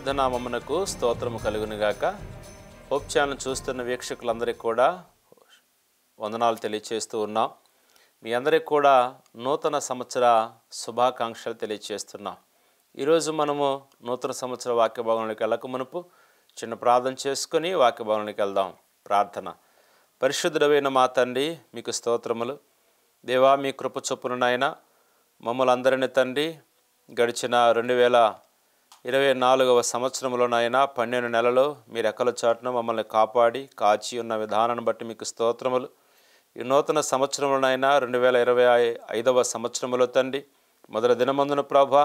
పరిశుద్ధ నామమునకు స్తోత్రము కలుగునుగాక. హోప్ ఛానల్ చూస్తున్న వీక్షకులందరికీ కూడా వందనాలు తెలియజేస్తూ ఉన్నాం. మీ అందరికీ కూడా నూతన సంవత్సర శుభాకాంక్షలు తెలియజేస్తున్నాం. ఈరోజు మనము నూతన సంవత్సర వాక్య భాగంలోకి వెళ్ళక మునుపు చిన్న ప్రార్థన చేసుకొని వాక్య భాగంలోకి వెళ్దాం. ప్రార్థన. పరిశుద్ధుడైన మా తండ్రి, మీకు స్తోత్రములు. దేవా, మీ కృప చొప్పున నాయన మమ్మల్ని అందరిని తండ్రి గడిచిన 2024వ సంవత్సరంలో నాయన 12 నెలలో మీ రెక్కల చాటున మమ్మల్ని కాపాడి కాచి ఉన్న విధానాన్ని బట్టి మీకు స్తోత్రములు. ఈ నూతన సంవత్సరంలో నాయన 2025వ సంవత్సరంలో తండ్రి మొదటి దినమందున ప్రభా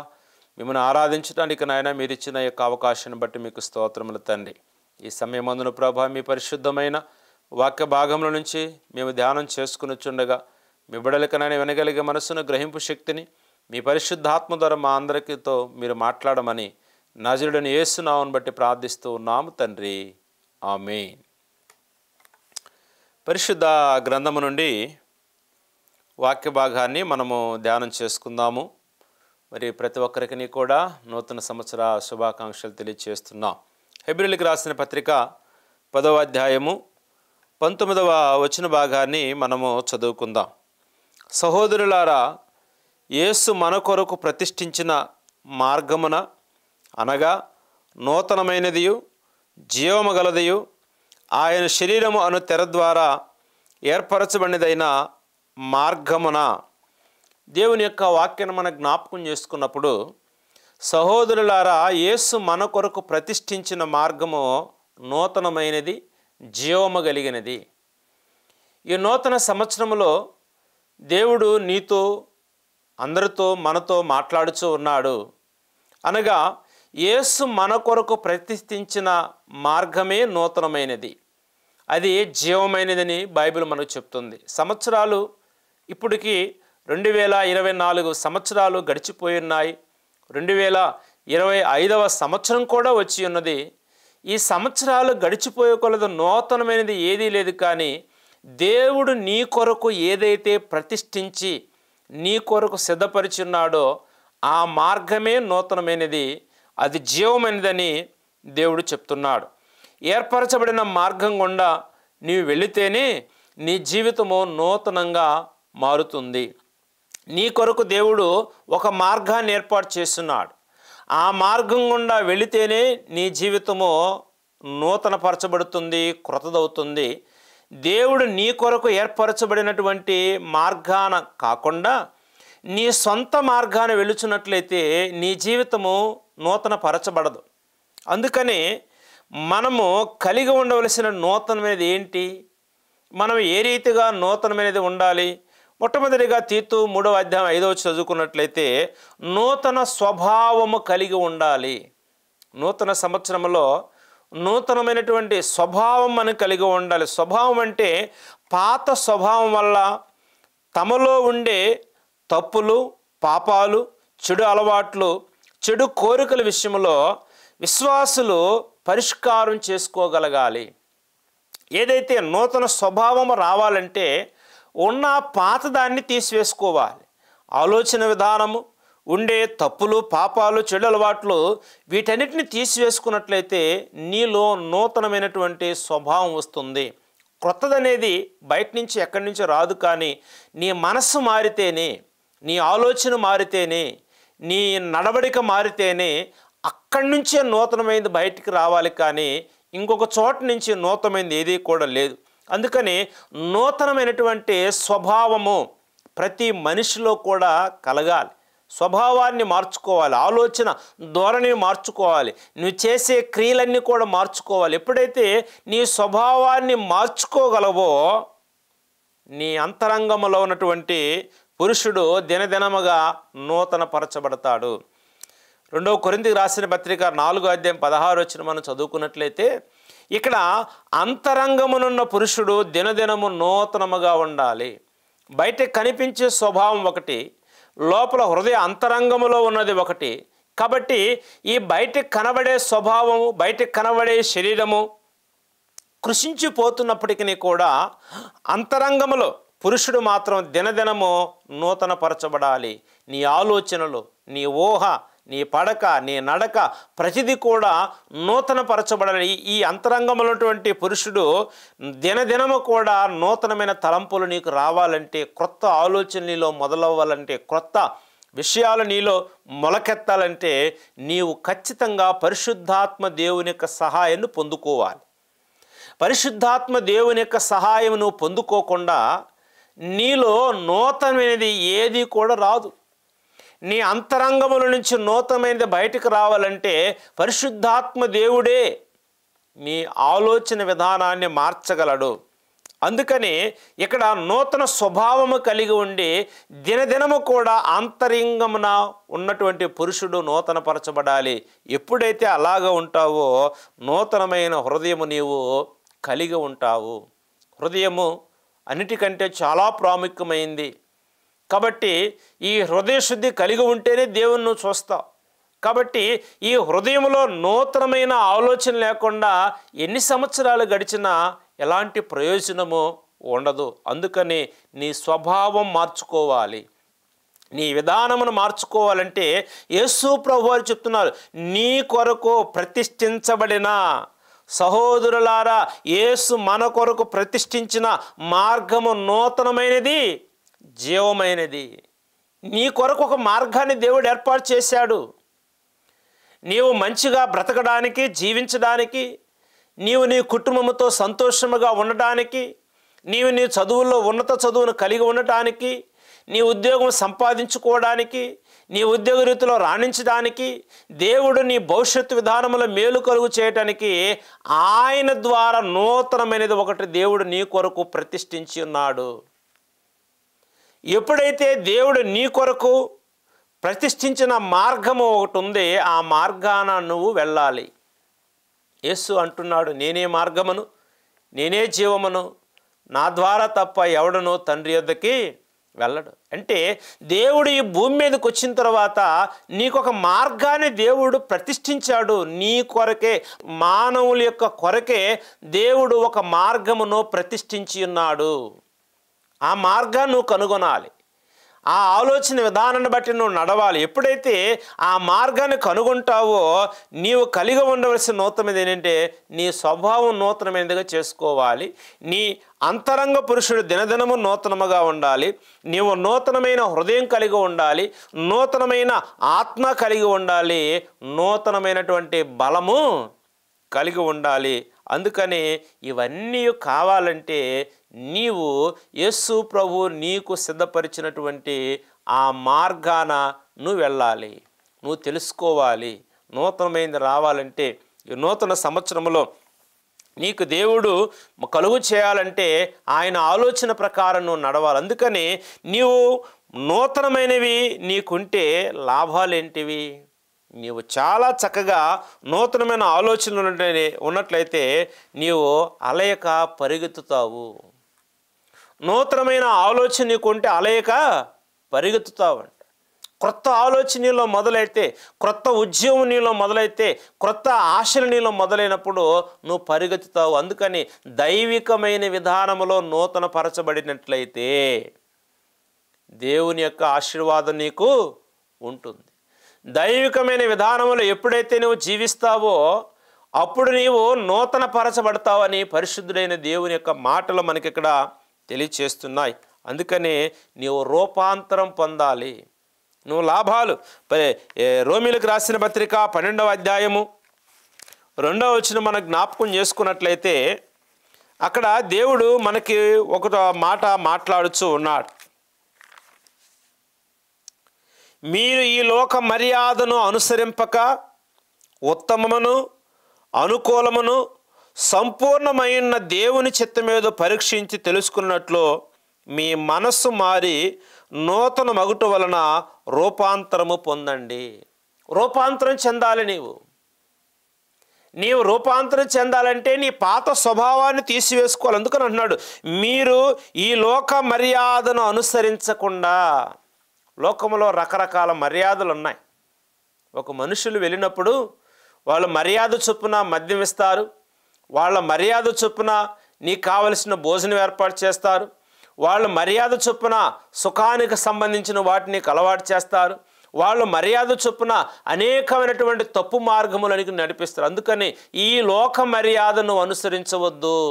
మిమ్మల్ని ఆరాధించడానికి నాయన మీరు ఇచ్చిన యొక్క అవకాశాన్ని బట్టి మీకు స్తోత్రములు తండ్రి. ఈ సమయమందున ప్రభా మీ పరిశుద్ధమైన వాక్య భాగంలో నుంచి మేము ధ్యానం చేసుకుని చుండగా మీ బిడ్డలకనైనా వినగలిగే మనసును గ్రహింపు శక్తిని మీ పరిశుద్ధాత్మ ద్వారా మా అందరికీతో మీరు మాట్లాడమని నజరుడైన యేసు నామమును బట్టి ప్రార్థిస్తూ ఉన్నాము తండ్రి. ఆమేన్. పరిశుద్ధ గ్రంథము నుండి వాక్య భాగాన్ని మనము ధ్యానం చేసుకుందాము. మరి ప్రతి ఒక్కరికి కూడా నూతన సంవత్సర శుభాకాంక్షలు తెలియజేస్తున్నాం. హెబ్రీయులకు రాసిన పత్రిక 10వ అధ్యాయము 19వ వచన భాగాన్ని మనము చదువుకుందాం. సహోదరులారా, యేసు మన కొరకు ప్రతిష్ఠించిన మార్గమున అనగా నూతనమైనదియు జీవము గలదియు ఆయన శరీరము అను తెర ద్వారా ఏర్పరచబడినదైన మార్గమున. దేవుని యొక్క వాక్యాన్ని మనం జ్ఞాపకం చేసుకున్నప్పుడు, సహోదరులారా, యేసు మన కొరకు ప్రతిష్ఠించిన మార్గము నూతనమైనది, జీవము కలిగినది. ఈ నూతన సంవత్సరంలో దేవుడు నీతో అందరితో మనతో మాట్లాడుతూ ఉన్నాడు. అనగా యేసు మన కొరకు ప్రతిష్ఠించిన మార్గమే నూతనమైనది, అది జీవమైనదని బైబిల్ మనకు చెప్తుంది. సంవత్సరాలు ఇప్పటికి 2024 సంవత్సరాలు గడిచిపోయి ఉన్నాయి. 2025వ సంవత్సరం కూడా వచ్చి ఉన్నది. ఈ సంవత్సరాలు గడిచిపోయే కొలది నూతనమైనది ఏదీ లేదు. కానీ దేవుడు నీ కొరకు ఏదైతే ప్రతిష్ఠించి నీ కొరకు సిద్ధపరిచి ఉన్నాడో ఆ మార్గమే నూతనమైనది, అది జీవమైనదని దేవుడు చెప్తున్నాడు. ఏర్పరచబడిన మార్గం గుండా నీవు వెళితేనే నీ జీవితము నూతనంగా మారుతుంది. నీ కొరకు దేవుడు ఒక మార్గాన్ని ఏర్పాటు చేస్తున్నాడు. ఆ మార్గం గుండా వెళితేనే నీ జీవితము నూతనపరచబడుతుంది, క్రొత్తదవుతుంది. దేవుడు నీ కొరకు ఏర్పరచబడినటువంటి మార్గాన కాకుండా నీ సొంత మార్గాన్ని వెళుచున్నట్లయితే నీ జీవితము నూతనపరచబడదు. అందుకని మనము కలిగి ఉండవలసిన నూతనమైనది ఏంటి? మనం ఏ రీతిగా నూతనమైనది ఉండాలి? మొట్టమొదటిగా తీతు 3వ అధ్యాయం 5వ చదువుకున్నట్లయితే నూతన స్వభావము కలిగి ఉండాలి. నూతన సంవత్సరంలో నూతనమైనటువంటి స్వభావం మనం కలిగి ఉండాలి. స్వభావం అంటే పాత స్వభావం వల్ల తమలో ఉండే తప్పులు, పాపాలు, చెడు అలవాట్లు, చెడు కోరికల విషయంలో విశ్వాసులు పరిష్కారం చేసుకోగలగాలి. ఏదైతే నూతన స్వభావం రావాలంటే ఉన్న పాతదాన్ని తీసివేసుకోవాలి. ఆలోచన విధానము, ఉండే తప్పులు, పాపాలు, చెడు అలవాట్లు, వీటన్నిటిని తీసివేసుకున్నట్లయితే నీలో నూతనమైనటువంటి స్వభావం వస్తుంది. క్రొత్తదనేది బయట నుంచి ఎక్కడి నుంచో రాదు. కానీ నీ మనస్సు మారితేనే, నీ ఆలోచన మారితేనే, నీ నడవడిక మారితేనే అక్కడి నుంచే నూతనమైనది బయటికి రావాలి. కానీ ఇంకొక చోట నుంచి నూతనమైనది ఏదీ కూడా లేదు. అందుకని నూతనమైనటువంటి స్వభావము ప్రతి మనిషిలో కూడా కలగాలి. స్వభావాన్ని మార్చుకోవాలి, ఆలోచన ధోరణిని మార్చుకోవాలి, నువ్వు చేసే క్రియలన్నీ కూడా మార్చుకోవాలి. ఎప్పుడైతే నీ స్వభావాన్ని మార్చుకోగలవో నీ అంతరంగంలో ఉన్నటువంటి పురుషుడు దినదినముగా నూతన పరచబడతాడు. 2వ కొరింథీయులకు రాసిన పత్రిక 4వ అధ్యాయం 16వ వచనం మనం చదువుకున్నట్లయితే ఇక్కడ అంతరంగమునున్న పురుషుడు దినదినము నూతనముగా ఉండాలి. బయట కనిపించే స్వభావం ఒకటి, లోపల హృదయ అంతరంగములో ఉన్నది ఒకటి. కాబట్టి ఈ బయటకు కనబడే స్వభావము, బయటకు కనబడే శరీరము కృషించిపోతున్నప్పటికీ కూడా అంతరంగములో పురుషుడు మాత్రం దినదినము నూతన పరచబడాలి. నీ ఆలోచనలు, నీ ఊహ, నీ పడక, నీ నడక ప్రతిదీ కూడా నూతన పరచబడాలి. ఈ అంతరంగంలో ఉన్నటువంటి పురుషుడు దినదినము కూడా నూతనమైన తలంపులు నీకు రావాలంటే, క్రొత్త ఆలోచన నీలో మొదలవ్వాలంటే, క్రొత్త విషయాలు నీలో మొలకెత్తాలంటే నీవు ఖచ్చితంగా పరిశుద్ధాత్మ దేవుని యొక్క సహాయాన్ని పొందుకోవాలి. పరిశుద్ధాత్మ దేవుని యొక్క సహాయం నువ్వు పొందుకోకుండా నీలో నూతనమైనది ఏది కూడా రాదు. నీ అంతరంగముల నుంచి నూతనమైనది బయటకు రావాలంటే పరిశుద్ధాత్మ దేవుడే నీ ఆలోచన విధానాన్ని మార్చగలడు. అందుకని ఇక్కడ నూతన స్వభావము కలిగి ఉండి దినదినము కూడా అంతరంగమున ఉన్నటువంటి పురుషుడు నూతనపరచబడాలి. ఎప్పుడైతే అలాగ ఉంటావో నూతనమైన హృదయము నీవు కలిగి ఉంటావు. హృదయము అన్నిటికంటే చాలా ప్రాముఖ్యమైంది. కాబట్టి ఈ హృదయ శుద్ధి కలిగి ఉంటేనే దేవుని నువ్వు చూస్తావు. కాబట్టి ఈ హృదయంలో నూతనమైన ఆలోచన లేకుండా ఎన్ని సంవత్సరాలు గడిచినా ఎలాంటి ప్రయోజనము ఉండదు. అందుకని నీ స్వభావం మార్చుకోవాలి, నీ విధానమును మార్చుకోవాలంటే యేసు ప్రభువారు చెప్తున్నారు, నీ కొరకు ప్రతిష్ఠించబడిన సహోదరులారా, యేసు మన కొరకు ప్రతిష్ఠించిన మార్గము నూతనమైనది, జీవమైనది. నీ కొరకు ఒక మార్గాన్ని దేవుడు ఏర్పాటు చేశాడు. నీవు మంచిగా బ్రతకడానికి, జీవించడానికి, నీవు నీ కుటుంబంతో సంతోషముగా ఉండటానికి, నీవు నీ చదువుల్లో ఉన్నత చదువును కలిగి ఉండటానికి, నీ ఉద్యోగం సంపాదించుకోవడానికి, నీ ఉద్యోగ రీతిలో రాణించడానికి, దేవుడు నీ భవిష్యత్తు విధానముల మేలు కలుగు చేయటానికి ఆయన ద్వారా నూతనమైనది ఒకటి దేవుడు నీ కొరకు ప్రతిష్ఠించి ఉన్నాడు. ఎప్పుడైతే దేవుడు నీ కొరకు ప్రతిష్ఠించిన మార్గము ఒకటి ఉంది, ఆ మార్గాన నువ్వు వెళ్ళాలి. యేసు అంటున్నాడు, నేనే మార్గమును, నేనే జీవమును, నా ద్వారా తప్ప ఎవడను తండ్రి యొద్దకి వెళ్ళడు. అంటే దేవుడు ఈ భూమి మీదకి వచ్చిన తర్వాత నీకొక మార్గాన్ని దేవుడు ప్రతిష్ఠించాడు. నీ కొరకే, మానవుల యొక్క కొరకే దేవుడు ఒక మార్గమును ప్రతిష్ఠించి ఉన్నాడు. ఆ మార్గాన్ని నువ్వు కనుగొనాలి. ఆ ఆలోచన విధానాన్ని బట్టి నువ్వు నడవాలి. ఎప్పుడైతే ఆ మార్గాన్ని కనుగొంటావో నీవు కలిగి ఉండవలసిన నూతనమైనది ఏంటంటే నీ స్వభావం నూతనమైనదిగా చేసుకోవాలి. నీ అంతరంగ పురుషుడు దినదినము నూతనముగా ఉండాలి. నీవు నూతనమైన హృదయం కలిగి ఉండాలి, నూతనమైన ఆత్మ కలిగి ఉండాలి, నూతనమైనటువంటి బలము కలిగి ఉండాలి. అందుకని ఇవన్నీ కావాలంటే నీవు యేసు ప్రభు నీకు సిద్ధపరిచినటువంటి ఆ మార్గాన నువ్వు వెళ్ళాలి, నువ్వు తెలుసుకోవాలి. నూతనమైనది రావాలంటే ఈ నూతన సంవత్సరంలో నీకు దేవుడు కలుగు చేయాలంటే ఆయన ఆలోచన ప్రకారం నువ్వు నడవాలి. అందుకని నీవు నూతనమైనవి నీకుంటే లాభాలు ఏంటివి? నీవు చాలా చక్కగా నూతనమైన ఆలోచనలు ఉన్నట్లయితే నీవు అలయక పరిగెత్తుతావు. నూతనమైన ఆలోచన నీకుంటే అలయక పరిగెత్తుతావంట. క్రొత్త ఆలోచన నీలో మొదలైతే, క్రొత్త ఉద్యమం నీలో మొదలైతే, క్రొత్త ఆశలు నీలో మొదలైనప్పుడు నువ్వు పరిగెత్తుతావు. అందుకని దైవికమైన విధానంలో నూతన పరచబడినట్లయితే దేవుని యొక్క ఆశీర్వాదం నీకు ఉంటుంది. దైవికమైన విధానంలో ఎప్పుడైతే నువ్వు జీవిస్తావో అప్పుడు నీవు నూతన పరచబడతావని పరిశుద్ధుడైన దేవుని యొక్క మాటలు మనకి ఇక్కడ తెలియచేస్తున్నాయి. అందుకని నీవు రూపాంతరం పొందాలి. నువ్వు లాభాలు రోమీలకు రాసిన పత్రిక 12వ అధ్యాయము 2వ వచనం మనం జ్ఞాపకం చేసుకున్నట్లయితే అక్కడ దేవుడు మనకి ఒక మాట మాట్లాడుతూ ఉన్నాడు. మీరు ఈ లోక మర్యాదను అనుసరింపక ఉత్తమమును అనుకూలమును సంపూర్ణమైన దేవుని చిత్తమేదో పరీక్షించి తెలుసుకున్నట్లు మీ మనస్సు మారి నూతన మగుట వలన రూపాంతరము పొందండి. రూపాంతరం చెందాలి. నీవు రూపాంతరం చెందాలంటే నీ పాత స్వభావాన్ని తీసివేసుకోవాలి. అందుకని అంటున్నాడు, మీరు ఈ లోక మర్యాదను అనుసరించకుండా. లోకంలో రకరకాల మర్యాదలు ఉన్నాయి. ఒక మనుషులు వెళ్ళినప్పుడు వాళ్ళు మర్యాద చొప్పున మద్యం ఇస్తారు, వాళ్ళ మర్యాద చొప్పున నీకు కావలసిన భోజనం ఏర్పాటు చేస్తారు, వాళ్ళ మర్యాద చొప్పున సుఖానికి సంబంధించిన వాటిని అలవాటు చేస్తారు, వాళ్ళు మర్యాద చొప్పున అనేకమైనటువంటి తప్పు మార్గములకు నడిపిస్తారు. అందుకని ఈ లోక మర్యాదను అనుసరించవద్దు.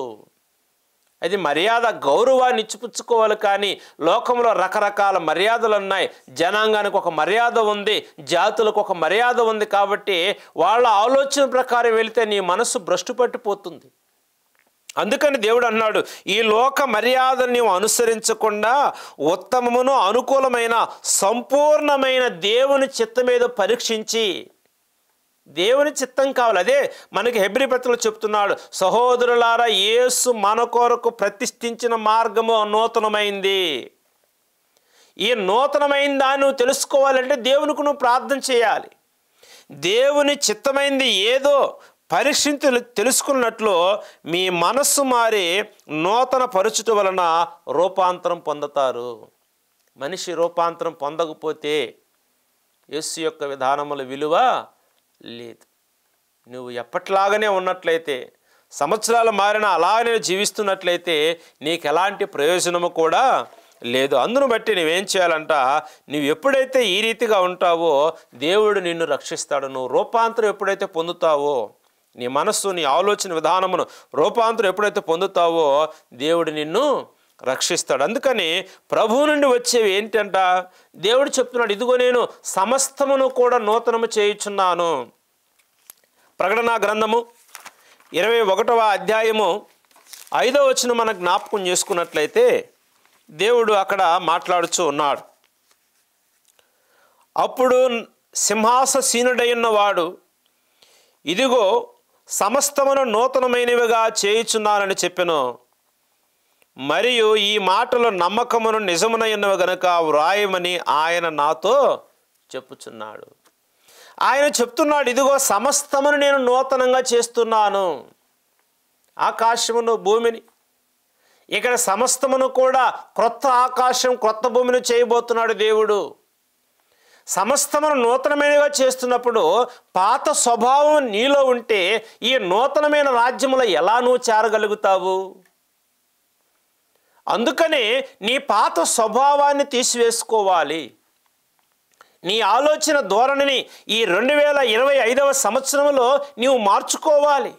అది మర్యాద, గౌరవాన్ని ఇచ్చిపుచ్చుకోవాలి. కానీ లోకంలో రకరకాల మర్యాదలు ఉన్నాయి. జనాంగానికి ఒక మర్యాద ఉంది, జాతులకు ఒక మర్యాద ఉంది. కాబట్టి వాళ్ళ ఆలోచన ప్రకారం వెళితే నీ మనస్సు భ్రష్టు పట్టిపోతుంది. అందుకని దేవుడు అన్నాడు, ఈ లోక మర్యాదను నీవు అనుసరించకుండా ఉత్తమమును అనుకూలమైన సంపూర్ణమైన దేవుని చిత్తమేదో పరీక్షించి, దేవుని చిత్తం కావాలి. అదే మనకి హెబ్రీ పత్రికలో చెప్తున్నాడు, సహోదరులారా, యేసు మన కొరకు ప్రతిష్ఠించిన మార్గము నూతనమైంది. ఈ నూతనమైన దాన్ని నువ్వు తెలుసుకోవాలంటే దేవునికి నువ్వు ప్రార్థన చేయాలి. దేవుని చిత్తమైంది ఏదో పరీక్షించి తెలుసుకున్నట్లు మీ మనస్సు మారి నూతన పరుచుట వలన రూపాంతరం పొందుతారు. మనిషి రూపాంతరం పొందకపోతే యేసు యొక్క విధానముల విలువ లేదు. నువ్వు ఎప్పట్లాగానే ఉన్నట్లయితే, సంవత్సరాలు మారినా అలానే జీవిస్తున్నట్లయితే నీకు ఎలాంటి ప్రయోజనము కూడా లేదు. అందును బట్టి నువ్వేం చేయాలంట, నువ్వు ఎప్పుడైతే ఈ రీతిగా ఉంటావో దేవుడు నిన్ను రక్షిస్తాడు. నువ్వు రూపాంతరం ఎప్పుడైతే పొందుతావో, నీ మనస్సు నీ ఆలోచన విధానమును రూపాంతరం ఎప్పుడైతే పొందుతావో దేవుడు నిన్ను రక్షిస్తాడు. అందుకని ప్రభువు నుండి వచ్చేవి ఏంటంట, దేవుడు చెప్తున్నాడు, ఇదిగో నేను సమస్తమును కూడా నూతనము చేయుచున్నాను. ప్రకటన గ్రంథము 21వ అధ్యాయము 5వ వచనం మనం జ్ఞాపకం చేసుకున్నట్లయితే దేవుడు అక్కడ మాట్లాడుచూ ఉన్నాడు. అప్పుడు సింహాసీనుడైనవాడు, ఇదిగో సమస్తమును నూతనమైనవిగా చేయుచున్నానని చెప్పెను. మరియు ఈ మాటలు నమ్మకమును నిజమునైనవి గనుక వ్రాయమని ఆయన నాతో చెప్పుచున్నాడు. ఆయన చెప్తున్నాడు, ఇదిగో సమస్తమును నేను నూతనంగా చేస్తున్నాను. ఆకాశమును భూమిని, ఇక్కడ సమస్తమును కూడా క్రొత్త ఆకాశం క్రొత్త భూమిని చేయబోతున్నాడు దేవుడు. సమస్తమును నూతనమైనగా చేస్తున్నప్పుడు పాత స్వభావం నీలో ఉంటే ఈ నూతనమైన రాజ్యములో ఎలా నువ్వు చేరగలుగుతావు? అందుకనే నీ పాత స్వభావాన్ని తీసివేసుకోవాలి. నీ ఆలోచన ధోరణిని ఈ 2025వ సంవత్సరంలో నీవు మార్చుకోవాలి.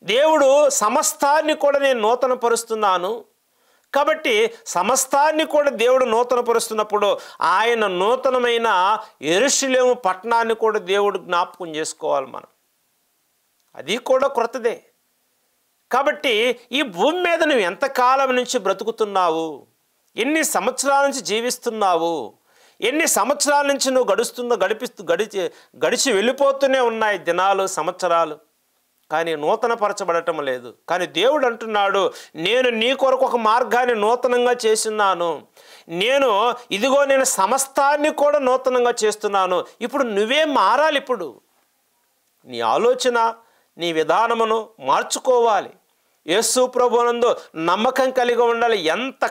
దేవుడు సమస్తాన్ని కూడా నేను నూతన పరుస్తున్నాను కాబట్టి సమస్తాన్ని కూడా దేవుడు నూతన పరుస్తున్నప్పుడు ఆయన నూతనమైన యెరూషలేము పట్టణాన్ని కూడా దేవుడు జ్ఞాపకం చేసుకోవాలి. మనం అది కూడా క్రొత్తదే. కాబట్టి ఈ భూమి మీద నువ్వు ఎంతకాలం నుంచి బ్రతుకుతున్నావు, ఎన్ని సంవత్సరాల నుంచి జీవిస్తున్నావు, ఎన్ని సంవత్సరాల నుంచి నువ్వు గడిచి వెళ్ళిపోతూనే ఉన్నాయి దినాలు, సంవత్సరాలు, కానీ నూతనపరచబడటం లేదు. కానీ దేవుడు అంటున్నాడు, నేను నీ కొరకు ఒక మార్గాన్ని నూతనంగా చేస్తున్నాను. ఇదిగో నేను సమస్తాన్ని కూడా నూతనంగా చేస్తున్నాను. ఇప్పుడు నువ్వే మారాలి. ఇప్పుడు నీ ఆలోచన నీ విధానమును మార్చుకోవాలి. యేసు ప్రభువునందు నమ్మకం కలిగి ఉండాలి. ఎంత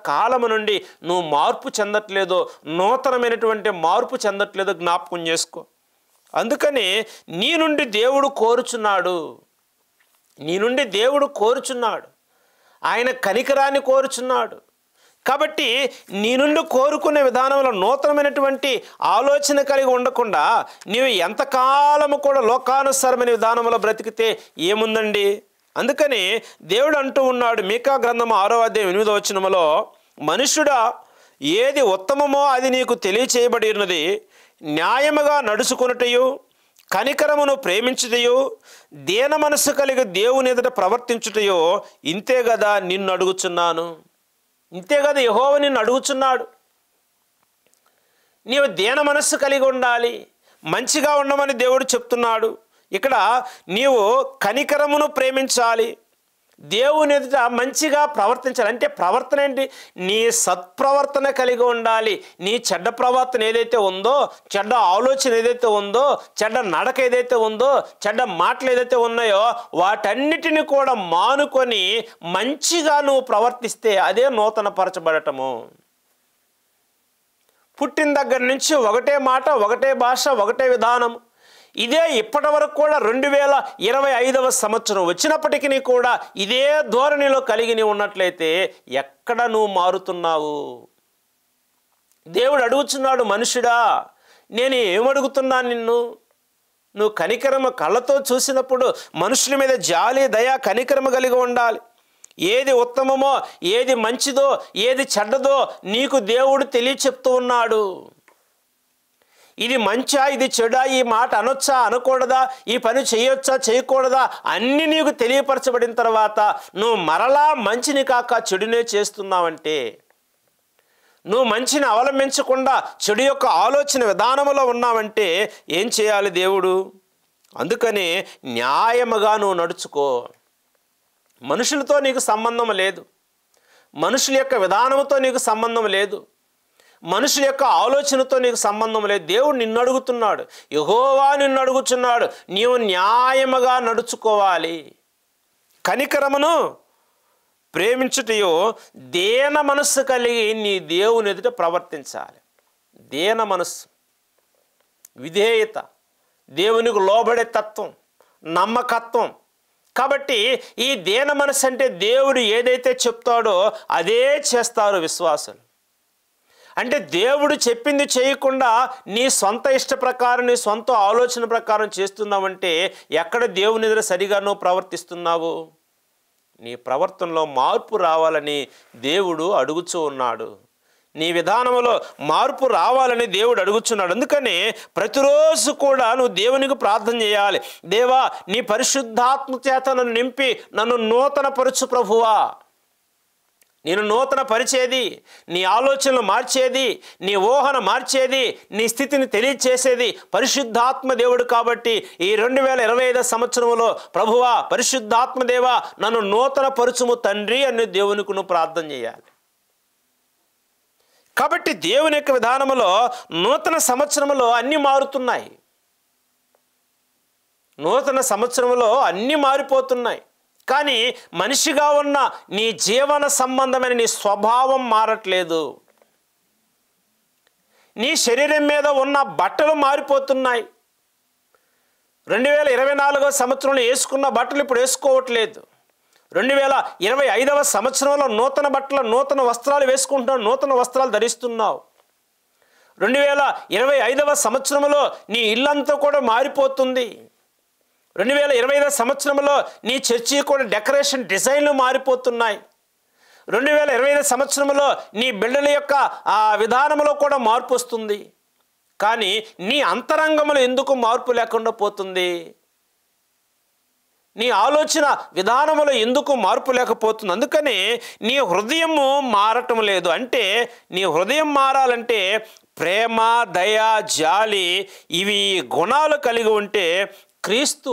కాలము నుండి నువ్వు మార్పు చెందట్లేదో, నూతనమైనటువంటి మార్పు చెందట్లేదో జ్ఞాపకం చేసుకో. అందుకని నీ నుండి దేవుడు కోరుచున్నాడు. ఆయన కనికరాన్ని కోరుచున్నాడు. కాబట్టి నీ నుండి కోరుకునే విధానంలో నూతనమైనటువంటి ఆలోచన కలిగి ఉండకుండా నీవు ఎంతకాలము కూడా లోకానుసారమైన విధానంలో బ్రతికితే ఏముందండి? అందుకని దేవుడు అంటూ ఉన్నాడు మీకా గ్రంథము 6వ అధ్యాయం 8వ వచనములో, మనుష్యుడా, ఏది ఉత్తమమో అది నీకు తెలియచేయబడి ఉన్నది. న్యాయముగా నడుచుకొనుటయు, కనికరమును ప్రేమించుటయు, దీన మనస్సు కలిగి దేవుని ఎదుట ప్రవర్తించుటయో ఇంతే కదా నిన్ను అడుగుచున్నాను. ఇంతే కదా యెహోవా నిన్ను అడుగుచున్నాడు. నీవు దీన మనస్సు కలిగి ఉండాలి, మంచిగా ఉండమని దేవుడు చెప్తున్నాడు. ఇక్కడ నీవు కనికరమును ప్రేమించాలి, దేవుని ఎదుట మంచిగా ప్రవర్తించాలి. అంటే ప్రవర్తన ఏంటి? నీ సత్ప్రవర్తన కలిగి ఉండాలి. నీ చెడ్డ ప్రవర్తన ఏదైతే ఉందో, చెడ్డ ఆలోచన ఏదైతే ఉందో, చెడ్డ నడక ఏదైతే ఉందో, చెడ్డ మాటలు ఏదైతే ఉన్నాయో వాటన్నిటిని కూడా మానుకొని మంచిగా నువ్వు ప్రవర్తిస్తే అదే నూతన పరచబడటము. పుట్టిన దగ్గర నుంచి ఒకటే మాట, ఒకటే భాష, ఒకటే విధానం. ఇదే ఇప్పటి వరకు కూడా 2025వ సంవత్సరం వచ్చినప్పటికీ కూడా ఇదే ధోరణిలో కలిగి ఉన్నట్లయితే ఎక్కడ నువ్వు మారుతున్నావు? దేవుడు అడుగుచున్నాడు, మనుషుడా నేను ఏమడుగుతున్నాను నిన్ను, నువ్వు కనికరమ కళ్ళతో చూసినప్పుడు మనుషుల మీద జాలి, దయ, కనికరమ కలిగి ఉండాలి. ఏది ఉత్తమమో, ఏది మంచిదో, ఏది చెడ్డదో నీకు దేవుడు తెలియచెప్తూ ఉన్నాడు. ఇది మంచా, ఇది చెడా, ఈ మాట అనొచ్చా, అనకూడదా, ఈ పని చేయొచ్చా, చేయకూడదా, అన్నీ నీకు తెలియపరచబడిన తర్వాత నువ్వు మరలా మంచిని కాక చెడునే చేస్తున్నావంటే, నువ్వు మంచిని అవలంబించకుండా చెడు యొక్క ఆలోచన విధానంలో ఉన్నావంటే ఏం చేయాలి దేవుడు? అందుకని న్యాయముగా నువ్వు నడుచుకో. మనుషులతో నీకు సంబంధం లేదు, మనుషుల యొక్క విధానంతో నీకు సంబంధం లేదు, మనుషుల యొక్క ఆలోచనతో నీకు సంబంధం లేదు. దేవుడు నిన్ను అడుగుతున్నాడు, యెహోవా నిన్ను అడుగుతున్నాడు, నీవు న్యాయముగా నడుచుకోవాలి. కనికరమును ప్రేమించుటయో దేన మనస్సు కలిగి నీ దేవుని ఎదుట ప్రవర్తించాలి. దేన మనస్సు, విధేయత, దేవునికి లోబడే తత్వం, నమ్మకత్వం. కాబట్టి ఈ దేన మనస్సు అంటే దేవుడు ఏదైతే చెప్తాడో అదే చేస్తారు విశ్వాసులు. అంటే దేవుడు చెప్పింది చేయకుండా నీ సొంత ఇష్ట ప్రకారం, నీ సొంత ఆలోచన ప్రకారం చేస్తున్నావంటే ఎక్కడ దేవుని ఎదుట సరిగా నువ్వు ప్రవర్తిస్తున్నావు? నీ ప్రవర్తనలో మార్పు రావాలని దేవుడు అడుగుచూ ఉన్నాడు. నీ విధానంలో మార్పు రావాలని దేవుడు అడుగుచున్నాడు. అందుకని ప్రతిరోజు కూడా నువ్వు దేవునికి ప్రార్థన చేయాలి. దేవా, నీ పరిశుద్ధాత్మ చేత నన్ను నింపి నన్ను నూతన పరచు ప్రభువా. నేను నూతన పరిచేది, నీ ఆలోచనలు మార్చేది, నీ ఊహను మార్చేది, నీ స్థితిని తెలియచేసేది పరిశుద్ధాత్మ దేవుడు. కాబట్టి ఈ 2025 సంవత్సరంలో ప్రభువా, పరిశుద్ధాత్మ దేవా నన్ను నూతన పరుచుము తండ్రి అని దేవునికి నువ్వు ప్రార్థన చేయాలి. కాబట్టి దేవుని యొక్క విధానంలో నూతన సంవత్సరంలో అన్నీ మారుతున్నాయి. నూతన సంవత్సరంలో అన్నీ మారిపోతున్నాయి. కానీ మనిషిగా ఉన్న నీ జీవన సంబంధమైన నీ స్వభావం మారట్లేదు. నీ శరీరం మీద ఉన్న బట్టలు మారిపోతున్నాయి. 2024 సంవత్సరంలో వేసుకున్న బట్టలు ఇప్పుడు వేసుకోవట్లేదు. 2025 సంవత్సరంలో నూతన బట్టలు, నూతన వస్త్రాలు వేసుకుంటున్నావు, నూతన వస్త్రాలు ధరిస్తున్నావు. 2025 సంవత్సరంలో నీ ఇల్లంతా కూడా మారిపోతుంది. 2025 సంవత్సరంలో నీ చర్చి కూడా డెకరేషన్ డిజైన్లు మారిపోతున్నాయి. 2025 సంవత్సరంలో నీ బిడ్డల యొక్క ఆ విధానంలో కూడా మార్పు వస్తుంది. కానీ నీ అంతరంగంలో ఎందుకు మార్పు లేకుండా పోతుంది? నీ ఆలోచన విధానంలో ఎందుకు మార్పు లేకపోతుంది? అందుకని నీ హృదయము మారటం లేదు. అంటే నీ హృదయం మారాలంటే ప్రేమ, దయ, జాలి ఇవి గుణాలు కలిగి ఉంటే క్రీస్తు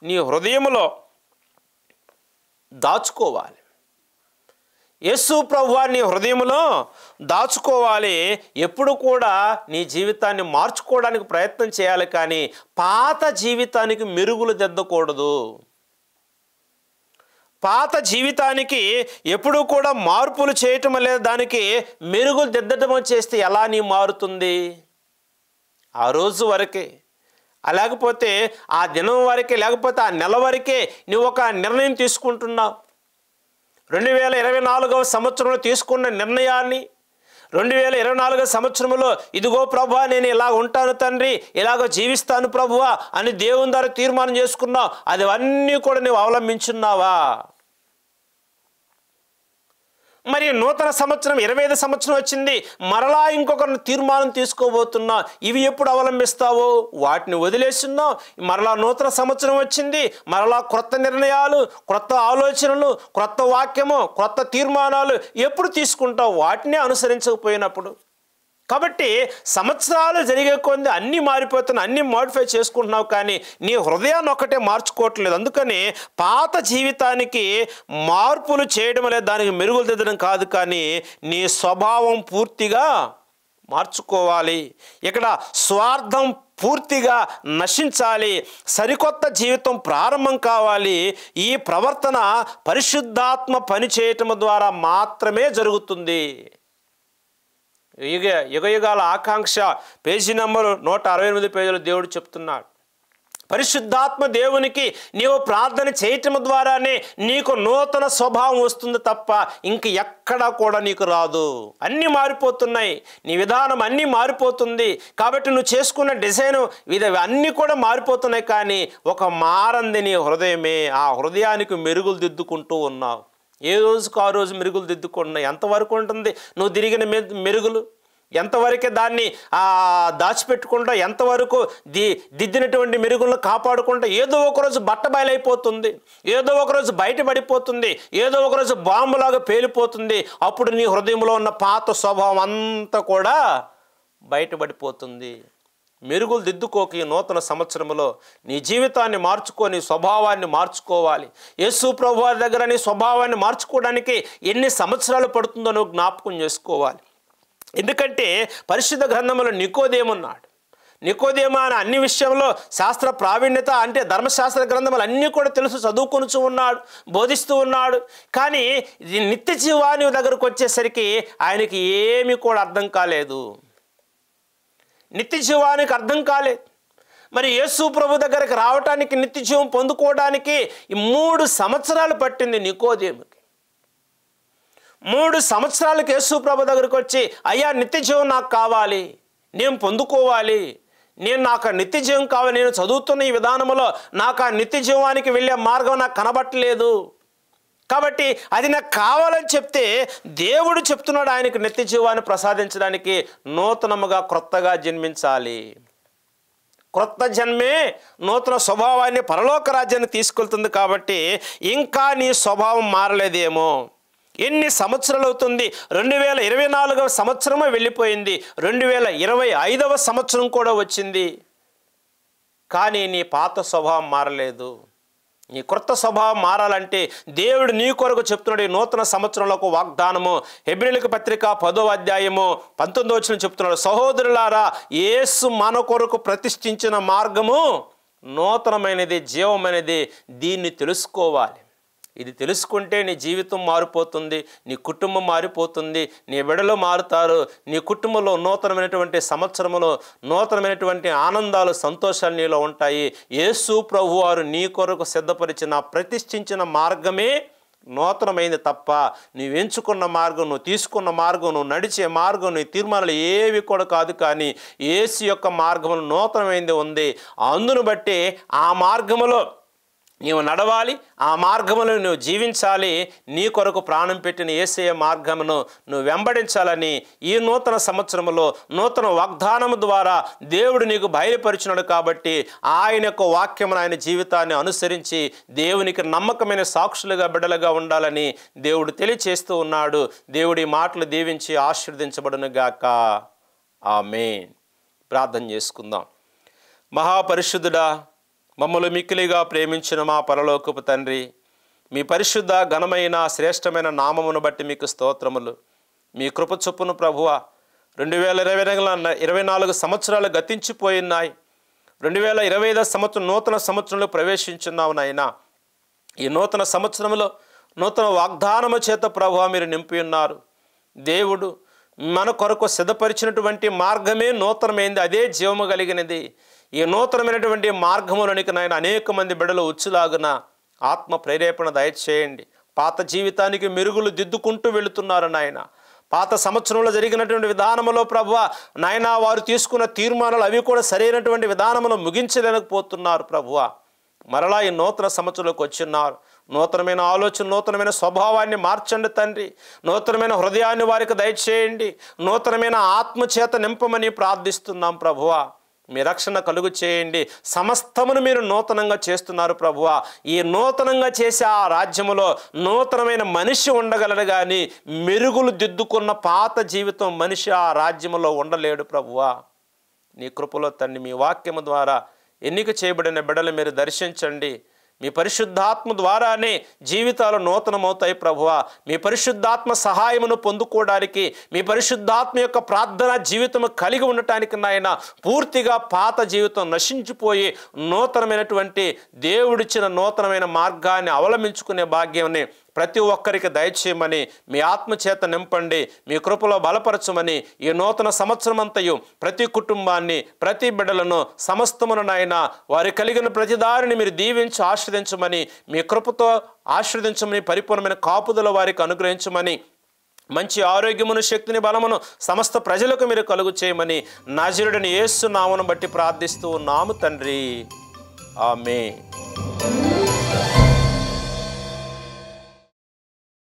నీ హృదయంలో దాచుకోవాలి. యేసు ప్రభువా నీ హృదయంలో దాచుకోవాలి. ఎప్పుడు కూడా నీ జీవితాన్ని మార్చుకోవడానికి ప్రయత్నం చేయాలి, కానీ పాత జీవితానికి మెరుగులు దిద్దకూడదు. పాత జీవితానికి ఎప్పుడు కూడా మార్పులు చేయటం లేదా దానికి మెరుగులు దిద్దటం చేస్తే ఎలా నీ మారుతుంది? ఆ రోజు వరకే, లేకపోతే ఆ దినం వరకే, లేకపోతే ఆ నెల వరకే నువ్వు ఒక నిర్ణయం తీసుకుంటున్నావు. 2024 సంవత్సరంలో తీసుకున్న నిర్ణయాన్ని 2024 సంవత్సరంలో ఇదిగో ప్రభువా నేను ఇలా ఉంటాను తండ్రి, ఇలాగ జీవిస్తాను ప్రభువా అని దేవుని ద్వారా తీర్మానం చేసుకున్నావు. అది అన్నీ కూడా నువ్వు అవలంబించున్నావా? మరి నూతన సంవత్సరం 25 సంవత్సరం వచ్చింది, మరలా ఇంకొక తీర్మానం తీసుకోబోతున్నావు. ఇవి ఎప్పుడు అవలంబిస్తావు? వాటిని వదిలేస్తున్నావు. మరలా నూతన సంవత్సరం వచ్చింది, మరలా క్రొత్త నిర్ణయాలు, క్రొత్త ఆలోచనలు, క్రొత్త వాక్యము, క్రొత్త తీర్మానాలు ఎప్పుడు తీసుకుంటావు? వాటిని అనుసరించకపోయినప్పుడు. కాబట్టి సంవత్సరాలు జరిగే కొద్ది అన్నీ మారిపోతున్నాయి, అన్నీ మోడిఫై చేసుకుంటున్నావు, కానీ నీ హృదయాన్ని ఒక్కటే మార్చుకోవట్లేదు. అందుకని పాత జీవితానికి మార్పులు చేయడం లేదు, దానికి మెరుగులు దిద్దడం కాదు, కానీ నీ స్వభావం పూర్తిగా మార్చుకోవాలి. ఇక్కడ స్వార్థం పూర్తిగా నశించాలి, సరికొత్త జీవితం ప్రారంభం కావాలి. ఈ ప్రవర్తన పరిశుద్ధాత్మ పనిచేయటం ద్వారా మాత్రమే జరుగుతుంది. యుగ యుగాల ఆకాంక్ష పేజీ నెంబరు 168 పేజీలో దేవుడు చెప్తున్నాడు, పరిశుద్ధాత్మ దేవునికి నీవు ప్రార్థన చేయటం ద్వారానే నీకు నూతన స్వభావం వస్తుంది తప్ప ఇంక ఎక్కడా కూడా నీకు రాదు. అన్నీ మారిపోతున్నాయి, నీ విధానం అన్నీ మారిపోతుంది. కాబట్టి నువ్వు చేసుకున్న డిజైన్ ఇది అన్నీ కూడా మారిపోతున్నాయి. కానీ ఒక మారంది నీ హృదయమే. ఆ హృదయానికి మెరుగులు దిద్దుకుంటూ ఉన్నావు. ఏ రోజుకు ఆ రోజు మెరుగులు దిద్దుకుంటున్నావు. ఎంతవరకు ఉంటుంది నువ్వు తిరిగిన మెరుగులు? ఎంతవరకే దాన్ని దాచిపెట్టుకుంటా, ఎంతవరకు దిద్దినటువంటి మెరుగులను కాపాడుకుంటా ఏదో ఒకరోజు బట్టబయలైపోతుంది, ఏదో ఒకరోజు బయటపడిపోతుంది, ఏదో ఒకరోజు బాంబులాగా పేలిపోతుంది. అప్పుడు నీ హృదయంలో ఉన్న పాత స్వభావం అంతా కూడా బయటపడిపోతుంది. మెరుగులు దిద్దుకోక ఈ నూతన సంవత్సరంలో నీ జీవితాన్ని మార్చుకొని స్వభావాన్ని మార్చుకోవాలి. యేసు ప్రభువారి దగ్గర నీ స్వభావాన్ని మార్చుకోవడానికి ఎన్ని సంవత్సరాలు పడుతుందో నువ్వు జ్ఞాపకం చేసుకోవాలి. ఎందుకంటే పరిశుద్ధ గ్రంథంలో నికోదేమున్నాడు. నికోదేము అని అన్ని విషయంలో శాస్త్ర ప్రావీణ్యత అంటే ధర్మశాస్త్ర గ్రంథములు అన్నీ కూడా తెలుసు, చదువుకొనుచు ఉన్నాడు, బోధిస్తూ ఉన్నాడు. కానీ నిత్య జీవాని దగ్గరకు వచ్చేసరికి ఆయనకి ఏమీ కూడా అర్థం కాలేదు. నిత్య జీవానికి అర్థం కాలేదు. మరి యేసు ప్రభు దగ్గరికి రావటానికి, నిత్య జీవం పొందుకోవడానికి 3 సంవత్సరాలు పట్టింది నికోదేముకి. 3 సంవత్సరాలకు యేసు ప్రభు దగ్గరికి వచ్చి, అయ్యా నిత్య జీవం నాకు కావాలి, నేను పొందుకోవాలి, నాకు నిత్య జీవం కావాలి, నేను చదువుతున్న ఈ విధానంలో నాకు ఆ నిత్య జీవానికి వెళ్ళే మార్గం నాకు కనబట్టలేదు, కాబట్టి అది నాకు కావాలని చెప్తే దేవుడు చెప్తున్నాడు ఆయనకు నిత్య జీవాన్ని ప్రసాదించడానికి నూతనముగా క్రొత్తగా జన్మించాలి. క్రొత్త జన్మే నూతన స్వభావాన్ని పరలోక రాజ్యాన్ని తీసుకెళ్తుంది. కాబట్టి ఇంకా నీ స్వభావం మారలేదేమో. ఎన్ని సంవత్సరాలు అవుతుంది? 2024వ సంవత్సరమే వెళ్ళిపోయింది, 2025వ సంవత్సరం కూడా వచ్చింది. కానీ నీ పాత స్వభావం మారలేదు. నీ క్రొత్త స్వభావం మారాలంటే దేవుడు నీ కొరకు చెప్తున్నాడు. ఈ నూతన సంవత్సరంలో ఒక వాగ్దానము హెబ్రీయులకు పత్రిక 10వ అధ్యాయము 19వ వచనం చెప్తున్నాడు, సహోదరులారా యేసు మన కొరకు ప్రతిష్ఠించిన మార్గము నూతనమైనది, జీవమైనది, దీన్ని తెలుసుకోవాలి. ఇది తెలుసుకుంటే నీ జీవితం మారిపోతుంది, నీ కుటుంబం మారిపోతుంది, నీ బిడ్డలు మారుతారు, నీ కుటుంబంలో నూతనమైనటువంటి సంవత్సరంలో నూతనమైనటువంటి ఆనందాలు, సంతోషాలు నీలో ఉంటాయి. యేసు ప్రభువారు నీ కొరకు సిద్ధపరిచిన ప్రతిష్ఠించిన మార్గమే నూతనమైంది తప్ప నువ్వు ఎంచుకున్న మార్గం, నువ్వు తీసుకున్న మార్గం, నువ్వు నడిచే మార్గం, నీ తీర్మానాలు ఏవి కూడా కాదు. కానీ యేసు యొక్క మార్గంలో నూతనమైనది ఉంది. అందును బట్టి ఆ మార్గములో నీవు నడవాలి, ఆ మార్గమును నువ్వు జీవించాలి. నీ కొరకు ప్రాణం పెట్టిన యేసయ్య మార్గమును నువ్వు వెంబడించాలని ఈ నూతన సంవత్సరంలో నూతన వాగ్దానము ద్వారా దేవుడు నీకు బయలుపరిచినాడు. కాబట్టి ఆయన యొక్క వాక్యమును, ఆయన జీవితాన్ని అనుసరించి దేవునికి నమ్మకమైన సాక్షులుగా బిడ్డలుగా ఉండాలని దేవుడు తెలియచేస్తూ ఉన్నాడు. దేవుడి మాటలు దీవించి ఆశీర్వదించబడును గాక. ఆమేన్. ప్రార్థన చేసుకుందాం. మహాపరిశుద్ధుడా, మమ్మల్ని మిక్కిలిగా ప్రేమించిన మా పరలోకపు తండ్రి, మీ పరిశుద్ధ ఘనమైన శ్రేష్టమైన నామమును బట్టి మీకు స్తోత్రములు. మీ కృప చొప్పున ప్రభువా 2024 సంవత్సరాలు గతించిపోయినాయి. 2025 సంవత్సరం నూతన సంవత్సరంలో ప్రవేశించున్నావు నాయన. ఈ నూతన సంవత్సరంలో నూతన వాగ్దానము చేత ప్రభువా మీరు నింపి ఉన్నారు. దేవుడు మన కొరకు సిద్ధపరిచినటువంటి మార్గమే నూతనమైంది, అదే జీవము కలిగినది. ఈ నూతనమైనటువంటి మార్గములోనికి నాయన అనేక మంది బిడ్డలు ఉచ్చులాగున ఆత్మ ప్రేరేపణ దయచేయండి. పాత జీవితానికి మెరుగులు దిద్దుకుంటూ వెళుతున్నారు నాయన. పాత సంవత్సరంలో జరిగినటువంటి విధానంలో ప్రభువా నాయన వారు తీసుకున్న తీర్మానాలు అవి కూడా సరైనటువంటి విధానంలో ముగించలేకపోతున్నారు ప్రభువా. మరలా ఈ నూతన సంవత్సరంలోకి వచ్చిన్నారు. నూతనమైన ఆలోచన, నూతనమైన స్వభావాన్ని మార్చండి తండ్రి. నూతనమైన హృదయాన్ని వారికి దయచేయండి. నూతనమైన ఆత్మచేత నింపమని ప్రార్థిస్తున్నాం ప్రభువా. మీ రక్షణ కలుగు చేయండి. సమస్తమును మీరు నూతనంగా చేస్తున్నారు ప్రభువా. ఈ నూతనంగా చేసే ఆ రాజ్యములో నూతనమైన మనిషి ఉండగలడు, కానీ మెరుగులు దిద్దుకున్న పాత జీవితం మనిషి ఆ రాజ్యములో ఉండలేడు ప్రభువా. నీ కృపలో తండ్రి మీ వాక్యము ద్వారా ఎన్నిక చేయబడిన బిడ్డలు మీరు దర్శించండి. మీ పరిశుద్ధాత్మ ద్వారానే జీవితాలు నూతనమవుతాయి ప్రభువా. మీ పరిశుద్ధాత్మ సహాయమును పొందుకోవడానికి, మీ పరిశుద్ధాత్మ యొక్క ప్రార్థన జీవితము కలిగి ఉండటానికి నాయన పూర్తిగా పాత జీవితం నశించిపోయి నూతనమైనటువంటి దేవుడిచ్చిన నూతనమైన మార్గాన్ని అవలంబించుకునే భాగ్యాన్ని ప్రతి ఒక్కరికి దయచేయమని, మీ ఆత్మచేత నింపండి, మీ కృపలో బలపరచమని, ఈ నూతన సంవత్సరం అంతయు ప్రతి కుటుంబాన్ని, ప్రతి బిడ్డలను, సమస్తమునైనా వారి కలిగిన ప్రతి దారిని మీరు దీవించి ఆశీర్వదించమని, మీ కృపతో ఆశీర్వదించమని, పరిపూర్ణమైన కాపుదల వారికి అనుగ్రహించమని, మంచి ఆరోగ్యమును, శక్తిని, బలమును సమస్త ప్రజలకు మీరు కలుగు చేయమని నజరుడైన యేసు నామమును బట్టి ప్రార్థిస్తూ ఉన్నాము తండ్రి. ఆమేన్.